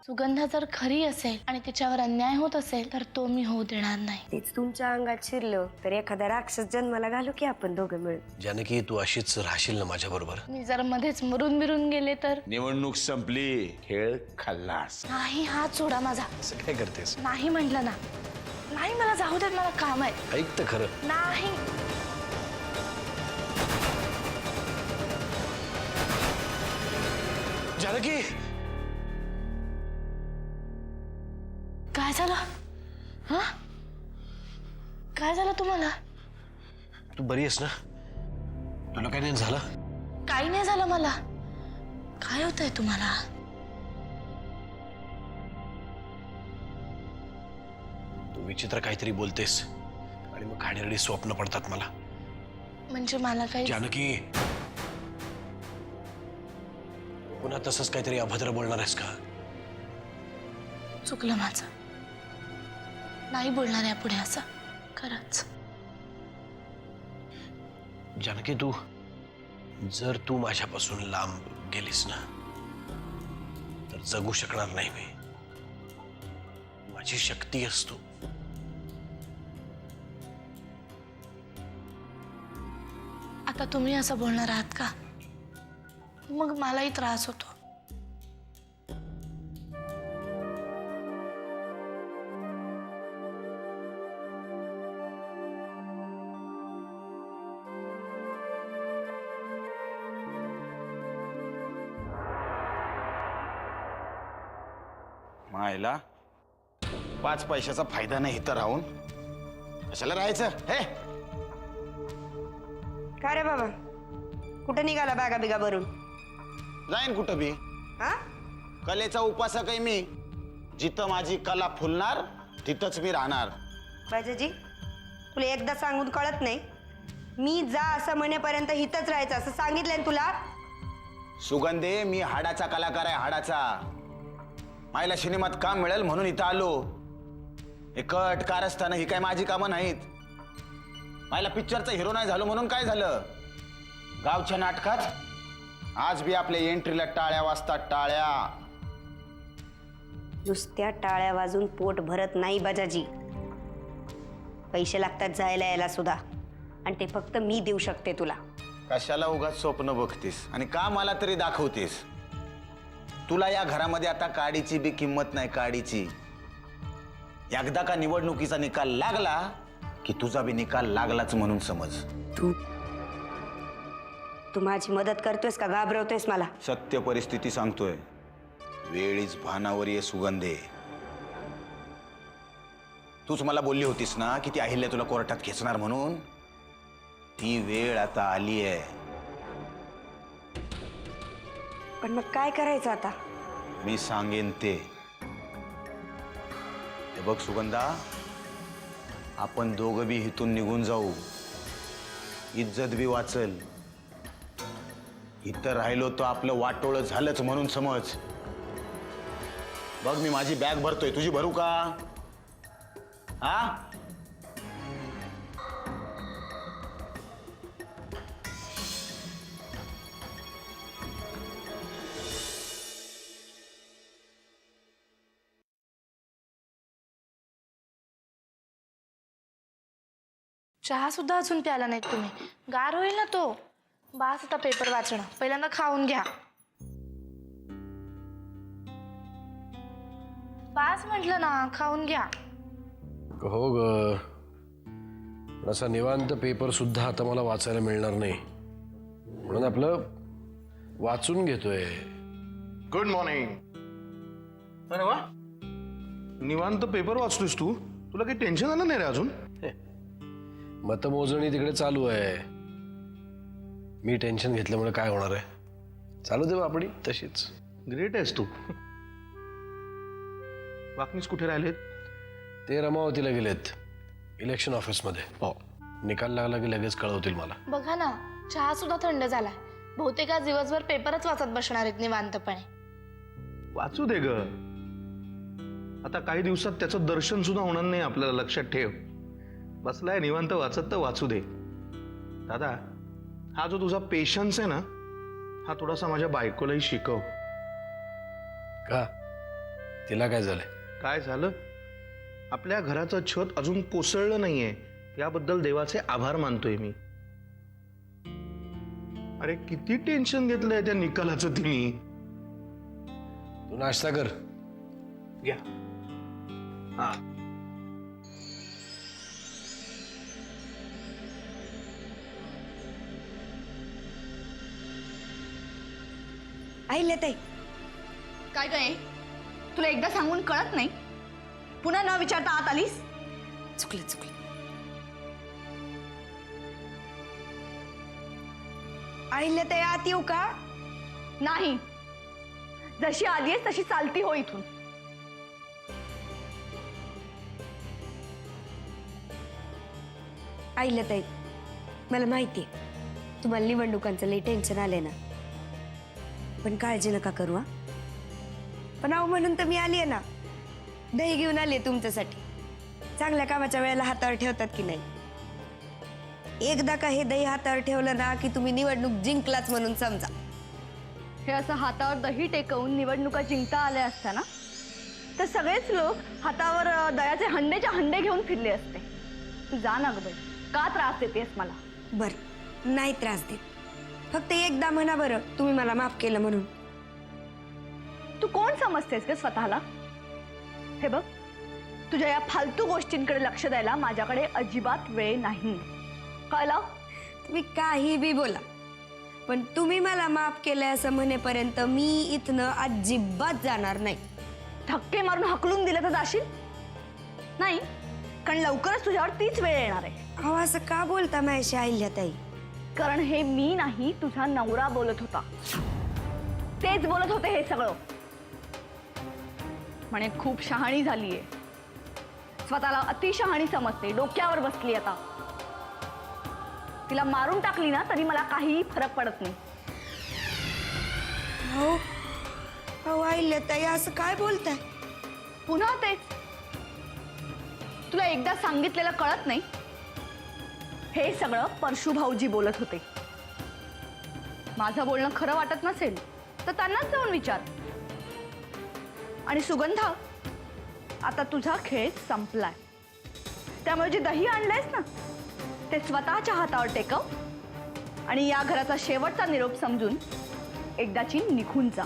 सुगंधा जर खरी असेल आणि तिच्यावर अन्याय होत असेल तर तो मी होऊ देणार नाही. तेच तुमच्या अंगात शिरलं तर एखादा राक्षस जन्माला घालू की आपण दोघं मिळून. जानकी तू अशीच राहशील ना माझ्या बरोबर? मी जर मध्येच मरून बिरून गेले तर? निवडणूक संपली, खेळ खल्लास. नाही, हात सोडा माझा. असं काय करतेस? नाही म्हटलं ना. नाही, मला जाऊ देत, मला काम आहे. ऐक तर खरं. नाही. जानकी काय झालं? हा, काय झालं तुम्हाला? तू बरी आहेस ना? तुला काय नाही झालं? काही नाही झालं मला. काय होतंय तुम्हाला? तू विचित्र काहीतरी बोलतेस आणि मग घाणेरडी स्वप्न पडतात मला. म्हणजे मला काही जानकी पुन्हा तसंच काहीतरी अभद्र बोलणार आहेस का? चुकलं माझं. नाही बोलणार यापुढे असं, खरंच. जानकी जर तू माझ्यापासून लांब गेलीस ना तर जगू शकणार नाही मी. माझी शक्ती असतो. आता तुम्ही असं बोलणार आहात का? मग मलाही त्रास होतो. मायला 5 पैशाचा फायदा नाही इथं राहून. कशाला राहायचं हे? का रे बाबा, कुठं निघाला बॅगा बिगा भरून? जाईन कुठं बी. हा, कलेचा उपासक आहे मी. जिथं माझी कला फुलणार तिथंच मी राहणार. बाजाजी, तुला एकदा सांगून कळत नाही? मी जा असं म्हणेपर्यंत हिथंच राहायचं असं सांगितलंय ना तुला? सुगंधे, मी हाडाचा कलाकार आहे, हाडाचा. मायला सिनेमात काम मिळेल म्हणून इथं आलो. हे कट कारस्थान ही काय माझी कामं नाहीत. मायला पिक्चरचा हिरो नाही झालो म्हणून काय झालं? गावच्या नाटकात आज बी आपल्या एंट्रीला टाळ्या वाजतात, टाळ्या. नुसत्या टाळ्या वाजून पोट भरत नाही बाजाजी. पैसे लागतात जायला यायला सुद्धा, आणि ते फक्त मी देऊ शकते तुला. कशाला उगाच स्वप्न बघतीस आणि का मला तरी दाखवतीस? तुला या घरामध्ये आता काडीची बी किंमत नाही, काडीची. एकदा का निवडणुकीचा निकाल लागला की तुझा बी निकाल लागलाच म्हणून समज. तू माझी मदत करतोयस का घाबरवतोयस मला? सत्य परिस्थिती सांगतोय. वेळीच भानावर ये सुगंधे. तूच मला बोलली होतीस ना की ती अहिल्या तुला कोर्टात खेचणार म्हणून. ती वेळ आता आली आहे. पण मग काय करायचं आता? मी सांगेन ते. हे बघ सुगंधा, आपण दोघं बी इथून निघून जाऊ. इज्जत बी वाचल. इथं राहिलो तर आपलं वाटोळं झालंच म्हणून समज. बघ, मी माझी बॅग भरतोय, तुझी भरू का? हा, चहा सुद्धा अजून प्याला नाहीत तुम्ही. गार होईल ना तो. बास आता पेपर वाचणं. पहिल्यांदा खाऊन घ्या. बास म्हटलं ना, खाऊन घ्या. हो ग, पण असा निवांत पेपर सुद्धा आता मला वाचायला मिळणार नाही, म्हणून आपलं वाचून घेतोय. Good morning. अरे वा, निवांत पेपर वाचतोयस तू? तुला काही टेन्शन आलं नाही रे अजून? मतमोजणी तिकडे चालू आहे. मी टेन्शन घेतल्यामुळे काय होणार आहे? चालू दे आपली तशीच. ग्रेट आहेस तू. वाकनीस कुठे राहिलेत? ते रमावतीला गेलेत इलेक्शन ऑफिसमध्ये. हो. निकाल लागला की लगेच कळवतील मला. बघा ना, चहा सुद्धा थंड झालाय. बहुतेक आज दिवसभर पेपरच वाचत बसणार आहेत निवांतपणे. वाचू दे ग. आता काही दिवसात त्याचं दर्शन सुद्धा होणार नाही आपल्याला, लक्षात ठेव. बसलाय निवांत वाचत तर वाचू दे. दादा, हा जो तुझा पेशन्स आहे ना, हा थोडासा माझ्या बायकोलाही शिकव. का? तिला काय झालंय? काय झालं? आपल्या घराचं छत अजून कोसळलं नाहीये, याबद्दल देवाचे आभार मानतोय मी. अरे किती टेन्शन घेतलंय त्या निकालाचं तिने. तू नाश्ता कर. घ्या. हा. अहिल्याताई, काय काय तुला एकदा सांगून कळत नाही? पुन्हा न विचारता आत आलीस? चुकलं. अहिल्याताई, आत येऊ का? नाही, जशी आलीयस तशी चालती हो इथून. अहिल्याताई, मला माहिती आहे तुम्हाला निवडणुकांचं लई टेन्शन आलंय ना, पण काळजी नका करू. हा, पण अहो म्हणून तर मी आली आहे ना. दही घेऊन आली तुमच्यासाठी. चांगल्या कामाच्या वेळेला हातावर ठेवतात की नाही. एकदा का हे दही हातावर ठेवलं ना की तुम्ही निवडणूक जिंकलाच म्हणून समजा. हे असं हातावर दही टेकवून निवडणुका जिंकता आल्या असत्या ना, तर सगळेच लोक हातावर दयाचे हंडेच्या हंडे घेऊन फिरले असते. तू जा ना ग बाई, का त्रास देतेस मला? बरं, नाही त्रास देत. फक्त एकदा म्हणा बरं, तुम्ही मला माफ केलं म्हणून. तू कोण समजतेस ग स्वतःला? हे बघ, तुझ्या या फालतू गोष्टींकडे लक्ष द्यायला माझ्याकडे अजिबात वेळ नाही. कळलं? तुम्ही काही बी बोला, पण तुम्ही मला माफ केलंय असं म्हणेपर्यंत मी इथनं अजिबात जाणार नाही. धक्के मारून हकलून दिलं तर जाशील? नाही, कारण लवकरच तुझ्यावर तीच वेळ येणार आहे. अहो, असं का बोलता माझ्याशी अहिल्याताई? कारण हे मी नाही, तुझा नवरा बोलत होता. तेच बोलत होते हे सगळं. म्हणे खूप शहाणी झालीये, स्वतःला अतिशहाणी समजते, डोक्यावर बसली. आता तिला मारून टाकली ना तरी मला काहीही फरक पडत नाही. अहो अहिल्याताई, असं काय बोलताय? पुन्हा तेच. तुला एकदा सांगितलेलं कळत नाही? हे सगळं परशू भाऊजी बोलत होते. माझं बोलणं खरं वाटत नसेल तर त्यांनाच जाऊन विचार. आणि सुगंधा, आता तुझा खेळ संपलाय. त्यामुळे जे दही आणलंयस ना, ते स्वतःच्या हातावर टेकव आणि या घराचा शेवटचा निरोप समजून एकदाची निघून जा.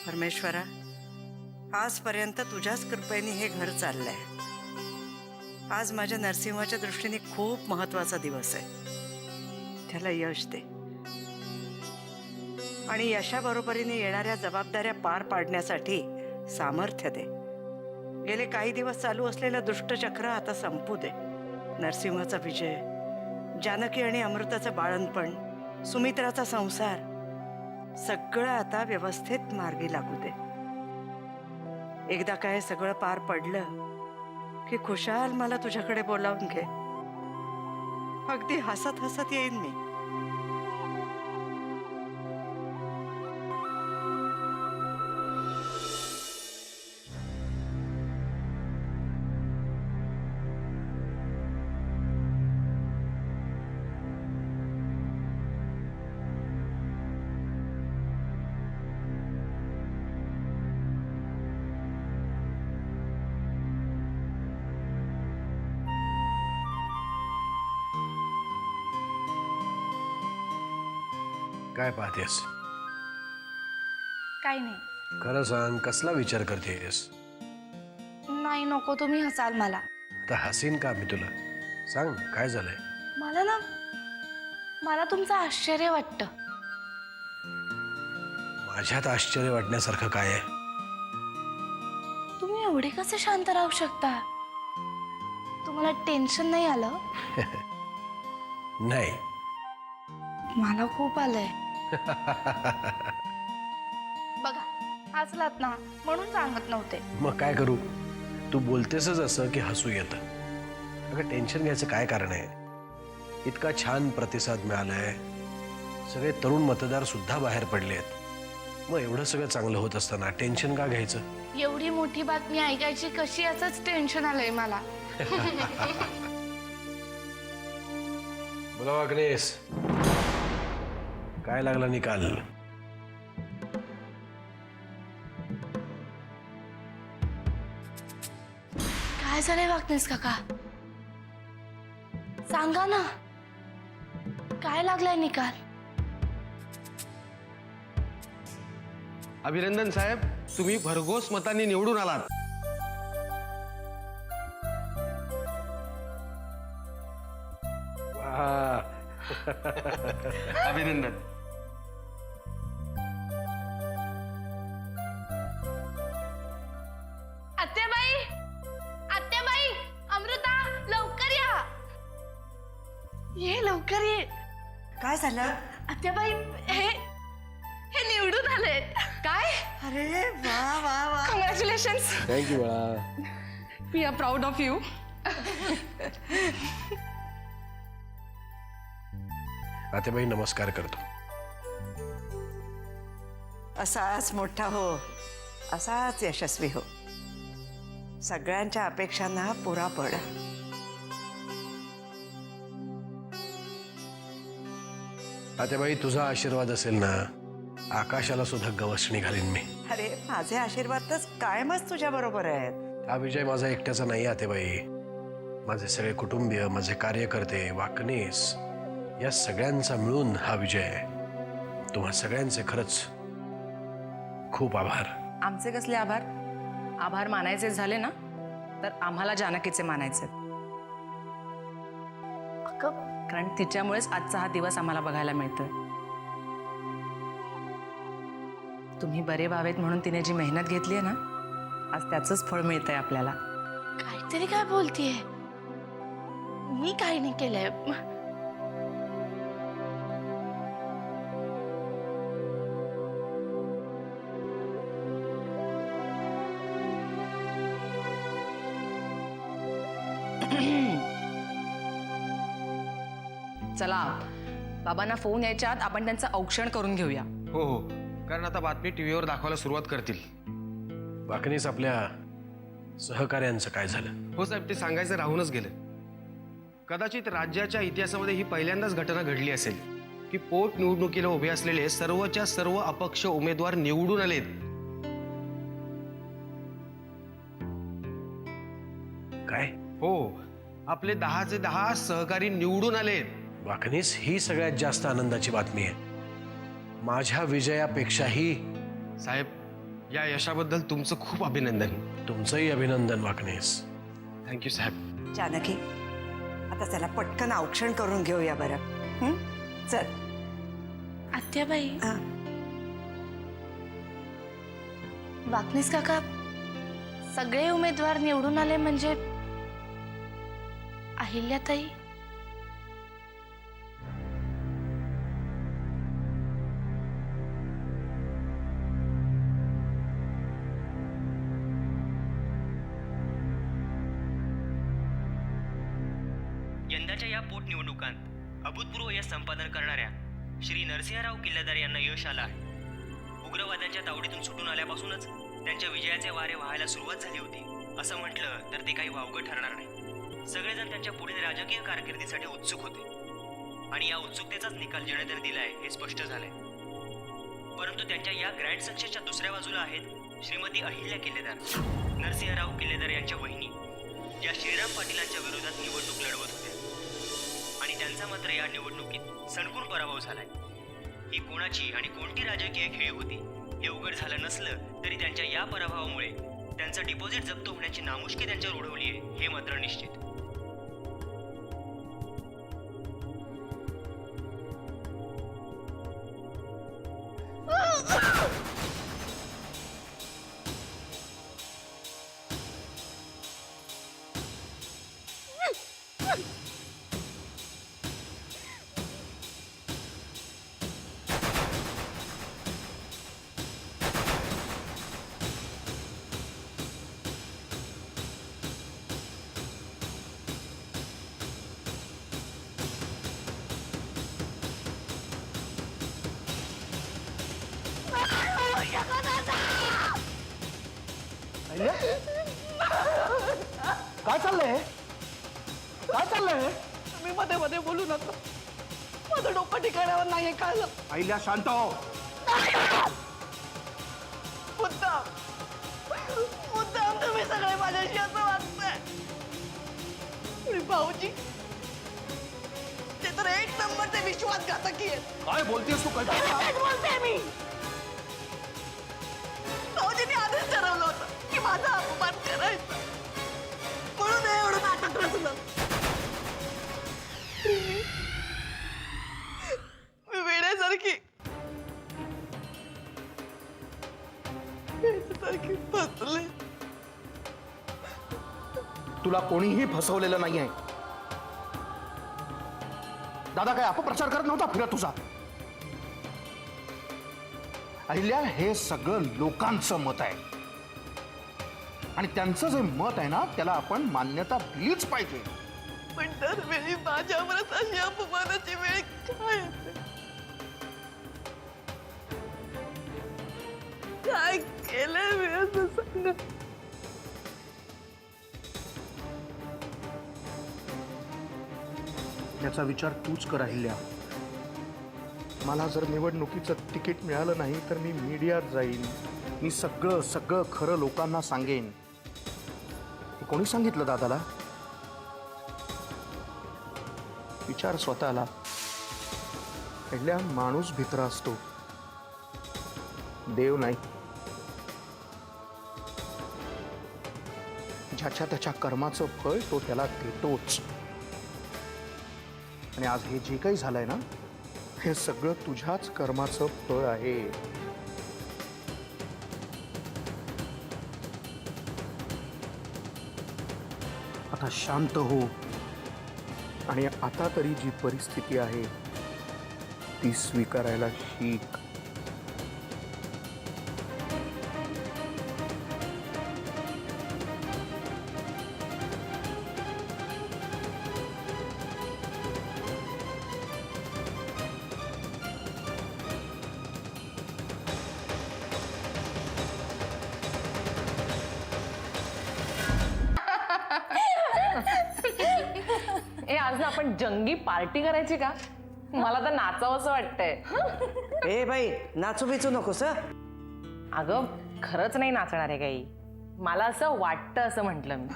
परमेश्वरा, आजपर्यंत तुझ्याच कृपेने हे घर चाललंय. आज माझ्या नरसिंहाच्या दृष्टीने खूप महत्वाचा दिवस आहे. त्याला यश दे आणि यशाबरोबरीने येणाऱ्या जबाबदाऱ्या पार पाडण्यासाठी सामर्थ्य दे. गेले काही दिवस चालू असलेलं दुष्टचक्र आता संपू दे. नरसिंहाचा विजय, जानकी आणि अमृताचं बाळणपण, सुमित्राचा संसार सगळं आता व्यवस्थित मार्गी लागू दे. एकदा काय सगळं पार पडलं की खुशाल मला तुझ्याकडे बोलावून घे. अगदी हसत हसत येईन मी. काय पाहतेस? काही नाही. खरं सांग, कसला विचार करतेस? नाही, नको, तुम्ही हसाल मला. आता हसीन का मी तुला? सांग, काय झालंय? मला तुमचं आश्चर्य वाटतं. माझ्यात आश्चर्य वाटण्यासारखं काय आहे? तुम्ही एवढे कसे शांत राहू शकता? तुम्हाला टेन्शन नाही आलं? नाही. मला खूप आलंय. बघा, हसलात ना म्हणून सांगत नव्हते. मग काय करू? तू बोलतेसच असं की हसू येतं. अगं, टेन्शन घ्यायचं काय कारण आहे? इतका छान प्रतिसाद मिळालाय. सगळे तरुण मतदार सुद्धा बाहेर पडले आहेत. मग एवढं सगळं चांगलं होत असताना टेन्शन का घ्यायचं? एवढी मोठी बातमी ऐकायची कशी असंच टेन्शन आलंय मला. बोला वागणेस, काय लागला निकाल? काय झालंय वागणेस काका? सांगा ना, काय लागलाय निकाल? अभिनंदन साहेब, तुम्ही भरघोस मतांनी निवडून आलात. अभिनंदन. आत्याबाई, आत्याबाई, अमृता, लवकर या. ये लवकर ये. काय झालं? आत्याबाई, हे निवडून आले. काय? अरे वा वा वा. कॉंग्रॅच्युलेशन्स. थँक्यू बाळा. We are proud of you. आतेबाई नमस्कार करतो. असाच मोठा हो, असाच यशस्वी हो, सगळ्यांच्या अपेक्षांना पुरा पड. आतेबाई तुझा आशीर्वाद असेल ना, आकाशाला सुद्धा गवसणी घालीन मी. अरे माझे आशीर्वाद तर कायमच तुझ्या बरोबर आहेत. हा विजय माझा एकट्याचा नाही आतेबाई. माझे सगळे कुटुंबीय, माझे कार्यकर्ते, वाकणीस या सगळ्यांचा मिळून हा विजय आहे. तुम्हा सगळ्यांचे खरंच खूप आभार. आमचे कसले आभार? आभार मानायचे झाले ना, तर आम्हाला जानकीचे मानायचे, कारण तिच्यामुळेच आजचा हा दिवस आम्हाला बघायला मिळतोय. तुम्ही बरे व्हावेत म्हणून तिने जी मेहनत घेतली आहे ना, आज त्याचंच फळ मिळतंय आपल्याला. काहीतरी काय बोलतीये? मी काही नाही केलंय. चला, बाबांना फोन यायच्या आत आपण त्यांचं औक्षण करून घेऊया. हो हो, कारण आता बातमी टीव्हीवर दाखवायला सुरुवात करतील. वाकणीस आपल्या सहकार्यांचं काय झालं? हो साहेब, ते सांगायचं राहूनच गेलं. कदाचित राज्याच्या इतिहासामध्ये ही पहिल्यांदाच घटना घडली असेल की पोट निवडणुकीला उभे असलेले सर्वच्या सर्व अपक्ष उमेदवार निवडून आलेत. काय? हो, आपले 10चे 10 सहकारी निवडून आलेत. वाकणीस ही सगळ्यात जास्त आनंदाची बातमी आहे. माझ्या विजयापेक्षाही साहेब, या यशाबद्दल तुमचं खूप अभिनंदन. तुमचंही अभिनंदन वाकणीस. थँक्यू साहेब. जानकी, आता चला पटकन औक्षण करून घेऊया बरं. हं? चल. आत्याबाई, हा. वाकणीस काका, सगळे उमेदवार निवडून आले म्हणजे अहिल्याताई? यंदाच्या या पोटनिवडणुकांत अभूतपूर्व यश संपादन करणाऱ्या श्री नरसिंहराव किल्लेदार यांना यश आलं आहे. उग्रवाद्यांच्या तावडीतून सुटून आल्यापासूनच त्यांच्या विजयाचे वारे वाहायला सुरुवात झाली होती. असं म्हटलं तर ते काही वावगं ठरणार नाही. सगळेजण त्यांच्या पुढील राजकीय कारकिर्दीसाठी उत्सुक होते आणि या उत्सुकतेचाच निकाल ज्याने त्याने दिलाय हे स्पष्ट झालंय. परंतु त्यांच्या या ग्रँड सक्सेसच्या दुसऱ्या बाजूला आहेत श्रीमती अहिल्या किल्लेदार, नरसिंहराव किल्लेदार यांच्या वहिनी, ज्या श्रीराम पाटीलांच्या विरोधात निवडणूक लढवत होत्या आणि त्यांचा मात्र या निवडणुकीत सणकून पराभव झालाय. ही कोणाची आणि कोणती राजकीय खेळी होती हे उघड झालं नसलं तरी त्यांच्या या पराभवामुळे त्यांचं डिपॉझिट जप्त होण्याची नामुष्की त्यांच्यावर उडवली आहे हे मात्र निश्चित. काय चाललंय? काय चाललंय? तुम्ही मध्ये मध्ये बोलू नका. माझं डोकं ठिकाणावर नाहीये, कळलं? आईल्या शांत हो. मुद्दाम तुम्ही सगळे माझ्याशी असं वागताय. आणि भाऊजी ते तर एक नंबरचे विश्वासघातकी आहेत. काय बोलतेस तू? काय तेच बोलते मी. भाऊजींनी आधीच ठरवलं होतं की माझा अपमान करायचा, म्हणून हे एवढं नाटक रचलं. मी वेड्यासारखी फसले. तुला कोणीही फसवलेलं नाहीये. दादा काय अपप्रचार करत नव्हता फिरत तुझा. अहिल्या, हे सगळं लोकांचं मत आहे आणि त्यांचं जे मत आहे ना त्याला आपण मान्यता दिलीच पाहिजे. पण दरवेळी माझ्यावरच अशी अपमानाची वेळ काय येते? काय केलंय मी असं सांगा. याचा विचार तूच कर अहिल्या. मला जर निवडणुकीचं तिकीट मिळालं नाही तर मी मीडियात जाईन. मी सगळं खरं लोकांना सांगेन. हे कोणी सांगितलं दादाला? विचार स्वतःला. अहिल्या, माणूस भित्रा असतो, देव नाही. ज्याच्या त्याच्या कर्माचं फळ तो त्याला देतोच. आणि आज हे जे काही झालंय ना, हे सगळं तुझ्याच कर्माचं फळ आहे. आता शांत हो आणि आता तरी जी परिस्थिती आहे ती स्वीकारायला शिक. ए, आज ना आपण जंगी पार्टी करायची का? मला तर नाचावंसं वाटतंय. ए बाई, नाचू बिचू नकोस हं? अगं खरंच नाही नाचणार आहे काही. मला असं वाटतं असं म्हटलं मी.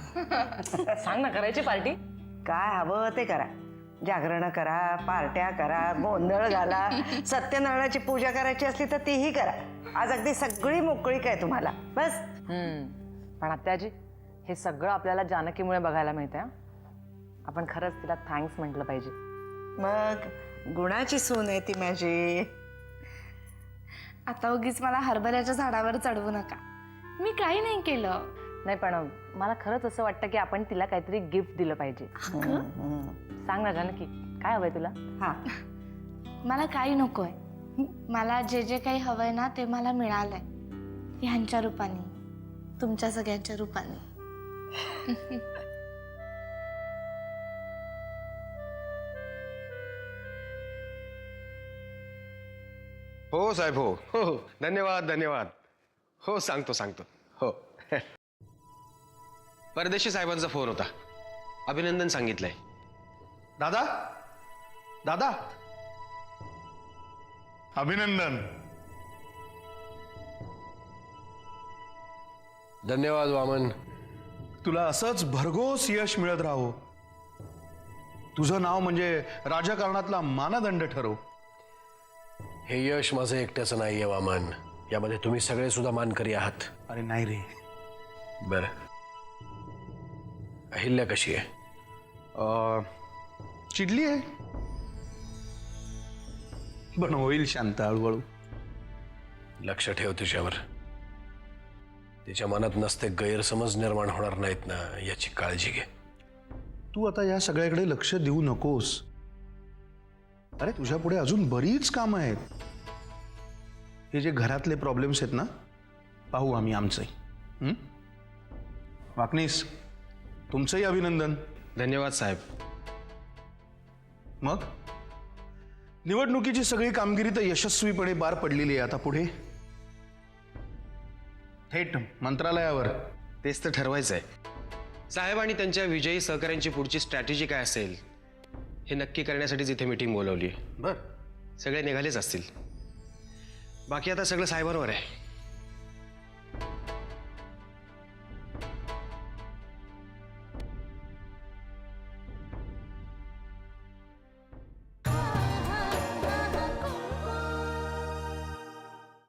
सांग ना, करायची पार्टी? काय हवं ते करा. जागरण करा, पार्ट्या करा, गोंधळ घाला, सत्यनारायणाची पूजा करायची असली तर तीही करा. आज अगदी सगळी मोकळी काय तुम्हाला. बस. पण आत्याजी, हे सगळं आपल्याला जानकीमुळे बघायला मिळतंय. आपण खरंच तिला थँक्स म्हटलं पाहिजे. मग गुणाची सून आहे ती माझी. आता उगीच मला हरभऱ्याच्या झाडावर चढवू नका. मी काही नाही केलं. नाही, पण मला खरंच असं वाटतं की आपण तिला काहीतरी गिफ्ट दिलं पाहिजे. सांग ना जानकी, काय हवंय तुला? हा, मला काही नकोय. मला जे जे काही हवंय ना ते मला मिळालंय, ह्यांच्या रूपाने, तुमच्या सगळ्यांच्या रूपाने. हो साहेब, हो हो हो. धन्यवाद धन्यवाद. हो, सांगतो हो. परदेशी साहेबांचा फोन होता. अभिनंदन सांगितलंय. दादा, दादा, अभिनंदन. धन्यवाद वामन. तुला असंच भरघोस यश मिळत राहो. तुझं नाव म्हणजे राजकारणातला मानदंड ठरव. हे यश माझं एकट्याचं नाहीये वामन. यामध्ये तुम्ही सगळे सुद्धा मानकरी आहात. अरे नाही रे. बरं, अहिल्या कशी आहे? चिडली आहे, पण होईल शांत हळूहळू. लक्ष ठेव तिच्यावर. तिच्या मनात नसते गैरसमज निर्माण होणार नाहीत ना, याची काळजी घे. तू आता या सगळ्याकडे लक्ष देऊ नकोस. अरे तुझ्या पुढे अजून बरीच कामं आहेत. हे जे घरातले प्रॉब्लेम्स आहेत ना, पाहू आम्ही आमचंही. वाकनीस, तुमचंही अभिनंदन. धन्यवाद साहेब. मग निवडणुकीची सगळी कामगिरी तर यशस्वीपणे पार पडलेली आहे. आता पुढे थेट मंत्रालयावर तेच तर ठरवायचं आहे. साहेब आणि त्यांच्या विजयी सहकाऱ्यांची पुढची स्ट्रॅटेजी काय असेल हे नक्की करण्यासाठीच इथे मीटिंग बोलवली आहे. बर सगळे निघालेच असतील. बाकी आता सगळं साहेबांवर आहे.